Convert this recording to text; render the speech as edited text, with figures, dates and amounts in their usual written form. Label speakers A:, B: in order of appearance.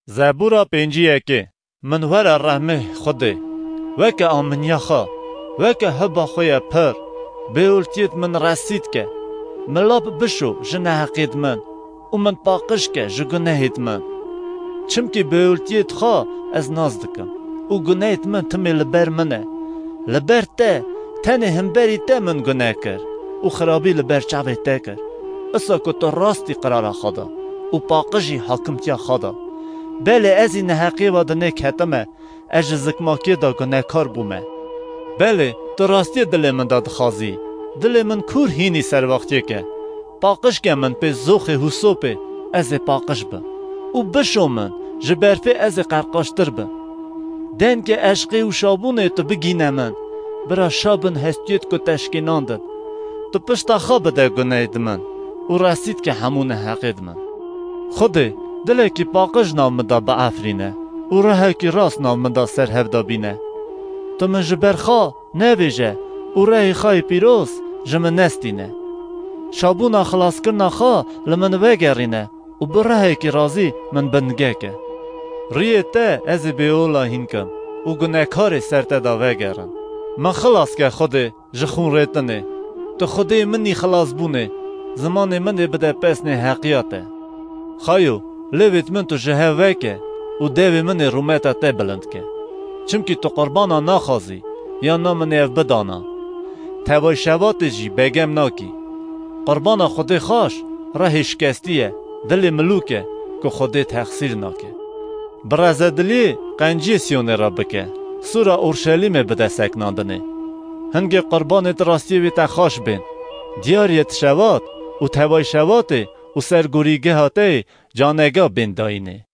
A: زبورا پنجیه که منور رحمه خوده وکه آمنیا خوا وکه هبا خویا پر بیولتیت من رسید که ملاب بشو جنه حقید من و من پاقش که جگنهید من چمکی بیولتیت خوا از ناز دکم و گنهید من تمی لبر منه لبر ته تنه همبری ته من گناه کر و خرابی لبر چاوه ته کر اصا که تو راستی قرار خدا و پاقشی حاکمتیا خدا بله ازی نحقی و دنه کتمه اج زکماکی دا گناه کار بومه بله تو راستی دل من داد خازی دل من کور هینی سر وقتی که پاقش که من پی زوخ حسو پی از پاقش با و بشو من جبرفه از قرقاشتر با دن که عشقی و شابونه تو بگینه من برا شابن هستیت که تشکیناندد تو پشتا خواب ده گناه من و رسید که همون حقید من خوده دله که پاقش نام دا با افرینه و راه که راست نام دا سر هفدا بینه تو من جبرخوا نویجه و راه خواه پیروز جمع نستینه شابونا خلاص کرنا خواه لمن وگرینه و براه که رازی من بندگه که ریه ته از بیولا هینکم و گناهکار سرته دا وگرن من خلاص که خوده جخون ریتنه تو خوده منی خلاص بونه زمان منی بده پسنه حقیاته خایو لویت من تو جهه وکه و دیوی من رومتا ته بلند که چمکی تو قربانا نخوازی یا نامن اف بدانا توای شوات جی بگم ناکی قربانا خود خوش راه شکستیه دل ملوکه که خود تقصیر ناکه برازدلی قنجی سیونه را بکه سورا اورشلیم بده سکناندنه هنگی قربانت راستی ویتا خوش بین دیاریت شوات و توای شوات و سرگوریگه هاته جانگا بین داینه